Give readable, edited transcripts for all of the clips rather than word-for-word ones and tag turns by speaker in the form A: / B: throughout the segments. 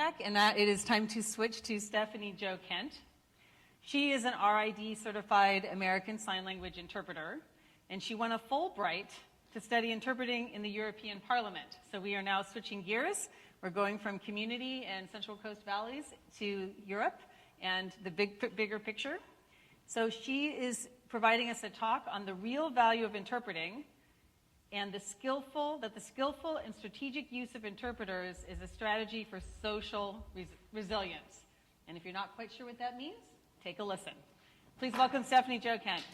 A: check, and that it is time to switch to Stephanie Jo Kent. She is an RID certified American Sign Language interpreter, and she won a Fulbright to study interpreting in the European Parliament. So we are now switching gears. We're going from community and Central Coast Valleys to Europe and the bigger picture. So she is providing us a talk on the real value of interpreting and the skillful and strategic use of interpreters is a strategy for social resilience. And if you're not quite sure what that means, take a listen. Please welcome Stephanie Jo Kent.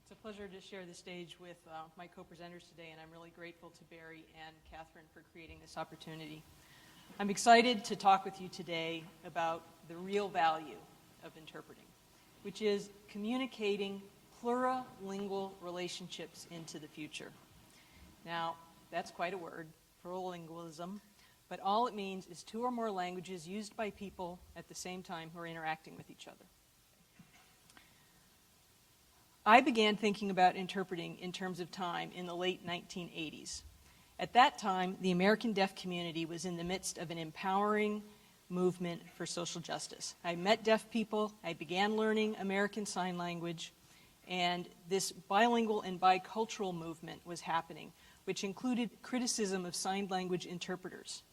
B: It's a pleasure to share the stage with my co-presenters today, and I'm really grateful to Barry and Catherine for creating this opportunity. I'm excited to talk with you today about the real value of interpreting, which is communicating plurilingual relationships into the future. Now, that's quite a word, plurilingualism, but all it means is two or more languages used by people at the same time who are interacting with each other. I began thinking about interpreting in terms of time in the late 1980s. At that time, the American deaf community was in the midst of an empowering movement for social justice. I met deaf people, I began learning American Sign Language, and this bilingual and bicultural movement was happening, which included criticism of sign language interpreters.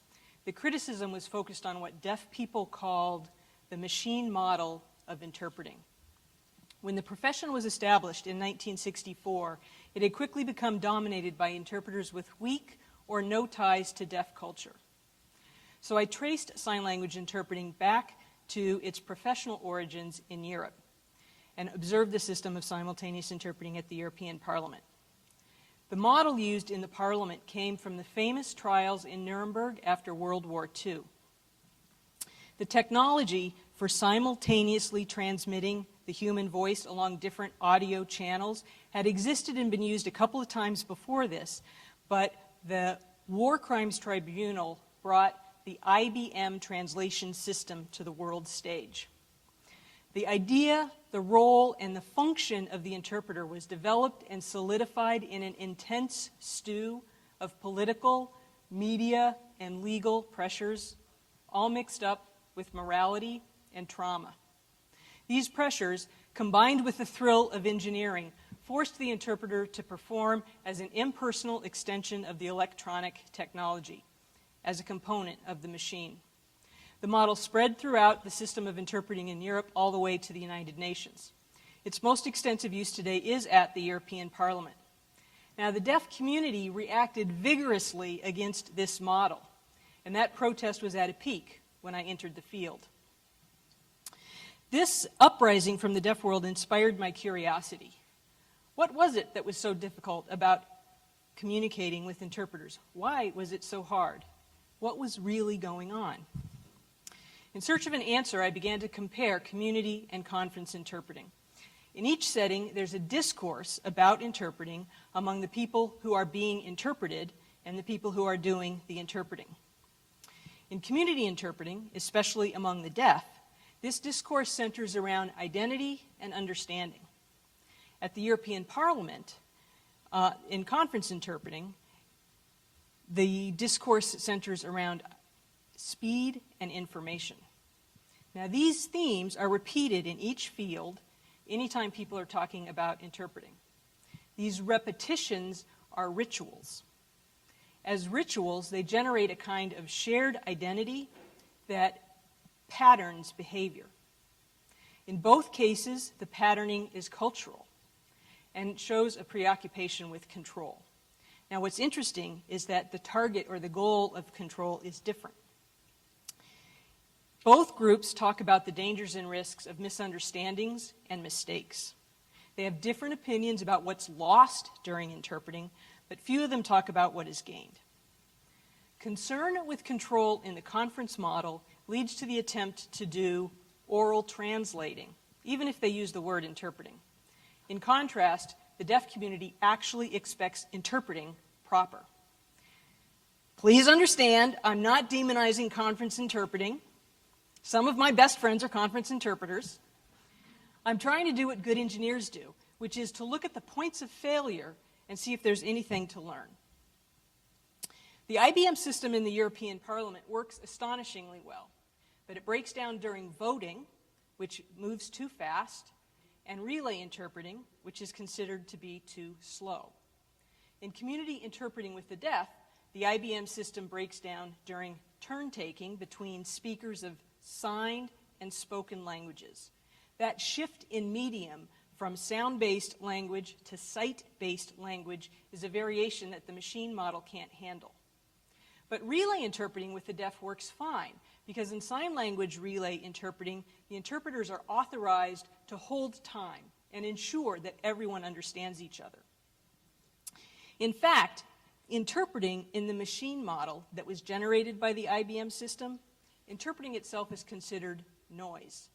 B: The criticism was focused on what deaf people called the machine model of interpreting. When the profession was established in 1964, it had quickly become dominated by interpreters with weak or no ties to deaf culture. So I traced sign language interpreting back to its professional origins in Europe and observed the system of simultaneous interpreting at the European Parliament. The model used in the Parliament came from the famous trials in Nuremberg after World War II. The technology for simultaneously transmitting the human voice along different audio channels had existed and been used a couple of times before this, but the War Crimes Tribunal brought the IBM translation system to the world stage. The idea, the role, and the function of the interpreter was developed and solidified in an intense stew of political, media, and legal pressures, all mixed up with morality and trauma. These pressures, combined with the thrill of engineering, forced the interpreter to perform as an impersonal extension of the electronic technology, as a component of the machine. The model spread throughout the system of interpreting in Europe all the way to the United Nations. Its most extensive use today is at the European Parliament. Now, the deaf community reacted vigorously against this model, and that protest was at a peak when I entered the field. This uprising from the deaf world inspired my curiosity. What was it that was so difficult about communicating with interpreters? Why was it so hard? What was really going on? In search of an answer, I began to compare community and conference interpreting. In each setting, there's a discourse about interpreting among the people who are being interpreted and the people who are doing the interpreting. In community interpreting, especially among the deaf, this discourse centers around identity and understanding. At the European Parliament, in conference interpreting, the discourse centers around speed and information. Now, these themes are repeated in each field anytime people are talking about interpreting. These repetitions are rituals. As rituals, they generate a kind of shared identity that patterns behavior. In both cases, the patterning is cultural and shows a preoccupation with control. Now, what's interesting is that the target or the goal of control is different. Both groups talk about the dangers and risks of misunderstandings and mistakes. They have different opinions about what's lost during interpreting, but few of them talk about what is gained. Concern with control in the conference model leads to the attempt to do oral translating, even if they use the word interpreting. In contrast, the deaf community actually expects interpreting proper. Please understand, I'm not demonizing conference interpreting. Some of my best friends are conference interpreters. I'm trying to do what good engineers do, which is to look at the points of failure and see if there's anything to learn. The IBM system in the European Parliament works astonishingly well, but it breaks down during voting, which moves too fast, and relay interpreting, which is considered to be too slow. In community interpreting with the deaf, the IBM system breaks down during turn-taking between speakers of signed and spoken languages. That shift in medium from sound-based language to sight-based language is a variation that the machine model can't handle. But relay interpreting with the deaf works fine, because in sign language relay interpreting, the interpreters are authorized to hold time and ensure that everyone understands each other. In fact, interpreting in the machine model that was generated by the IBM system, interpreting itself is considered noise.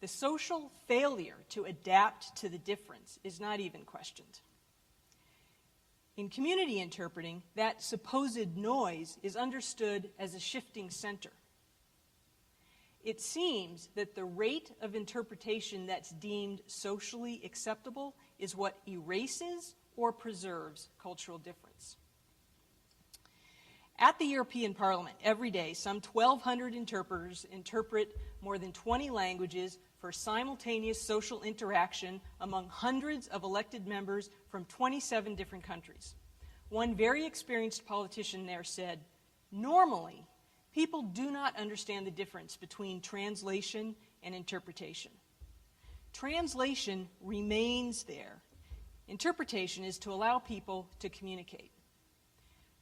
B: The social failure to adapt to the difference is not even questioned. In community interpreting, that supposed noise is understood as a shifting center. It seems that the rate of interpretation that's deemed socially acceptable is what erases or preserves cultural difference. At the European Parliament, every day, some 1,200 interpreters interpret more than 20 languages for simultaneous social interaction among hundreds of elected members from 27 different countries. One very experienced politician there said, "Normally, people do not understand the difference between translation and interpretation. Translation remains there. Interpretation is to allow people to communicate."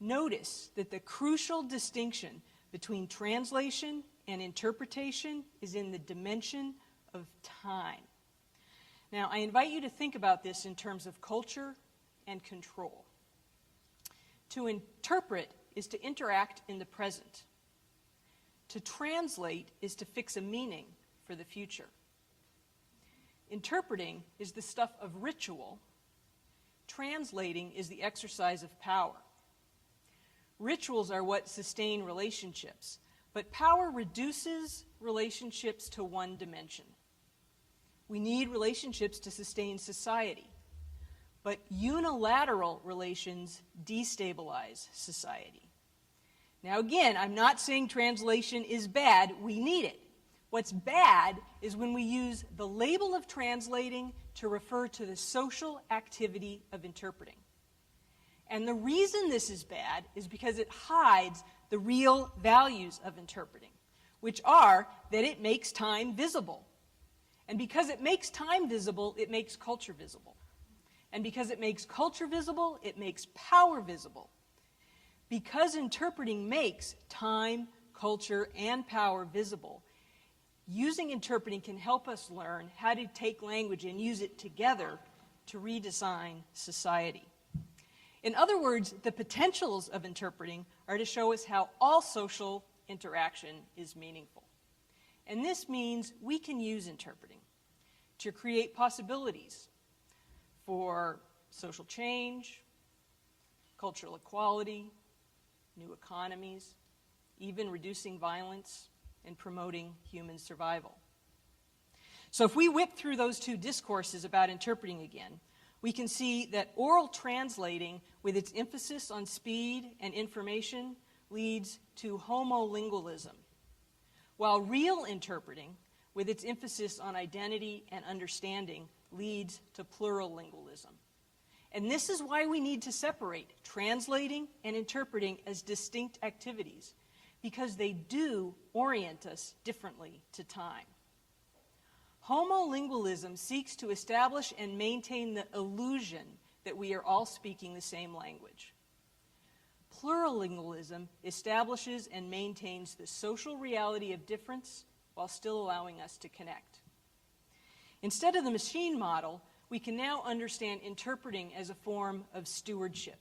B: Notice that the crucial distinction between translation and interpretation is in the dimension of time. Now, I invite you to think about this in terms of culture and control. To interpret is to interact in the present. To translate is to fix a meaning for the future. Interpreting is the stuff of ritual. Translating is the exercise of power. Rituals are what sustain relationships, but power reduces relationships to one dimension. We need relationships to sustain society, but unilateral relations destabilize society. Now again, I'm not saying translation is bad, we need it. What's bad is when we use the label of translating to refer to the social activity of interpreting. And the reason this is bad is because it hides the real values of interpreting, which are that it makes time visible. And because it makes time visible, it makes culture visible. And because it makes culture visible, it makes power visible. Because interpreting makes time, culture, and power visible, using interpreting can help us learn how to take language and use it together to redesign society. In other words, the potentials of interpreting are to show us how all social interaction is meaningful. And this means we can use interpreting to create possibilities for social change, cultural equality, new economies, even reducing violence and promoting human survival. So if we whip through those two discourses about interpreting again, we can see that oral translating, with its emphasis on speed and information, leads to homolingualism, while real interpreting, with its emphasis on identity and understanding, leads to plurilingualism. And this is why we need to separate translating and interpreting as distinct activities, because they do orient us differently to time. Homolingualism seeks to establish and maintain the illusion that we are all speaking the same language. Plurilingualism establishes and maintains the social reality of difference while still allowing us to connect. Instead of the machine model, we can now understand interpreting as a form of stewardship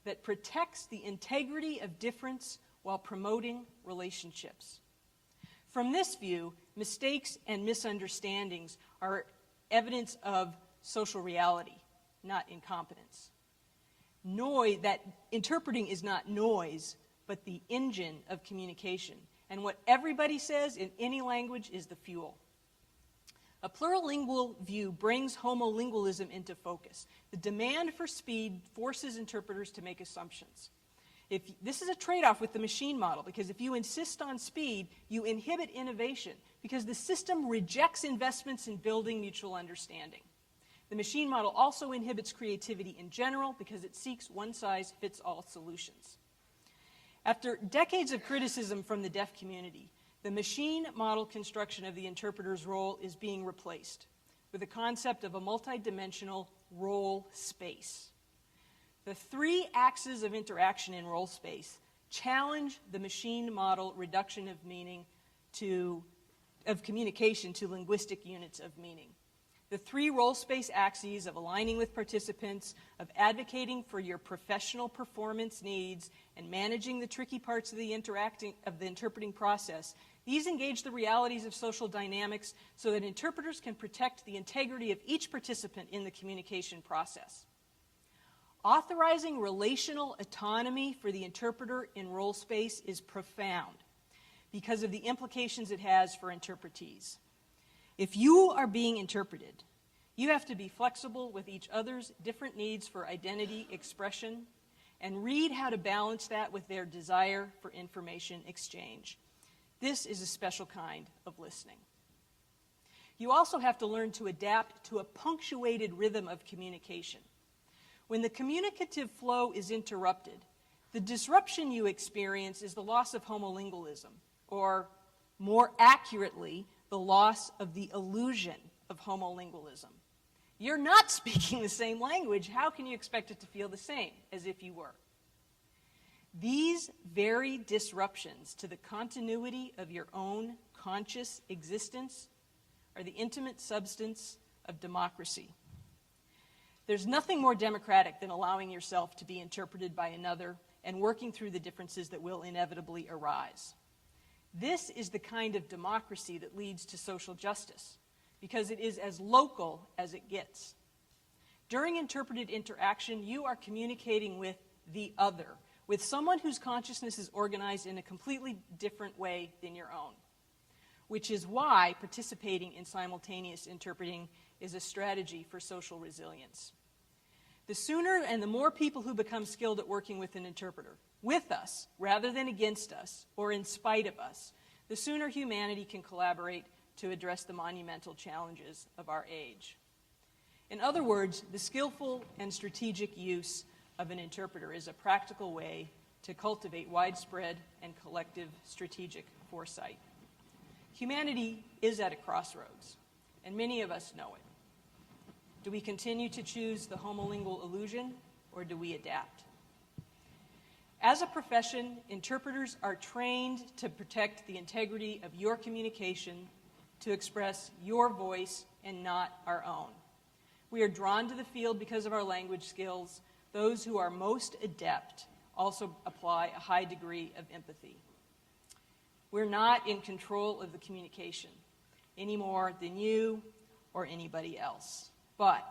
B: that protects the integrity of difference while promoting relationships. From this view, mistakes and misunderstandings are evidence of social reality, not incompetence. That interpreting is not noise, but the engine of communication. And what everybody says in any language is the fuel. A plurilingual view brings homolingualism into focus. The demand for speed forces interpreters to make assumptions. This is a trade-off with the machine model, because if you insist on speed, you inhibit innovation, because the system rejects investments in building mutual understanding. The machine model also inhibits creativity in general, because it seeks one-size-fits-all solutions. After decades of criticism from the deaf community, the machine model construction of the interpreter's role is being replaced with the concept of a multidimensional role space. The three axes of interaction in role space challenge the machine model reduction of meaning of communication to linguistic units of meaning. The three role space axes of aligning with participants, of advocating for your professional performance needs, and managing the tricky parts of the interpreting process, these engage the realities of social dynamics so that interpreters can protect the integrity of each participant in the communication process. Authorizing relational autonomy for the interpreter in role space is profound because of the implications it has for interpretees. If you are being interpreted, you have to be flexible with each other's different needs for identity expression and read how to balance that with their desire for information exchange. This is a special kind of listening. You also have to learn to adapt to a punctuated rhythm of communication. When the communicative flow is interrupted, the disruption you experience is the loss of homolingualism, or more accurately, the loss of the illusion of homolingualism. You're not speaking the same language. How can you expect it to feel the same as if you were? These very disruptions to the continuity of your own conscious existence are the intimate substance of democracy. There's nothing more democratic than allowing yourself to be interpreted by another and working through the differences that will inevitably arise. This is the kind of democracy that leads to social justice, because it is as local as it gets. During interpreted interaction, you are communicating with the other, with someone whose consciousness is organized in a completely different way than your own, which is why participating in simultaneous interpreting is a strategy for social resilience. The sooner and the more people who become skilled at working with an interpreter, with us rather than against us or in spite of us, the sooner humanity can collaborate to address the monumental challenges of our age. In other words, the skillful and strategic use of an interpreter is a practical way to cultivate widespread and collective strategic foresight. Humanity is at a crossroads, and many of us know it. Do we continue to choose the homolingual illusion, or do we adapt? As a profession, interpreters are trained to protect the integrity of your communication, to express your voice and not our own. We are drawn to the field because of our language skills. Those who are most adept also apply a high degree of empathy. We're not in control of the communication any more than you or anybody else. But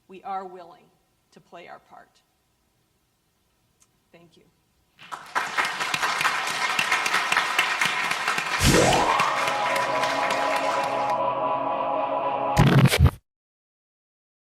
B: we are willing to play our part. Thank you.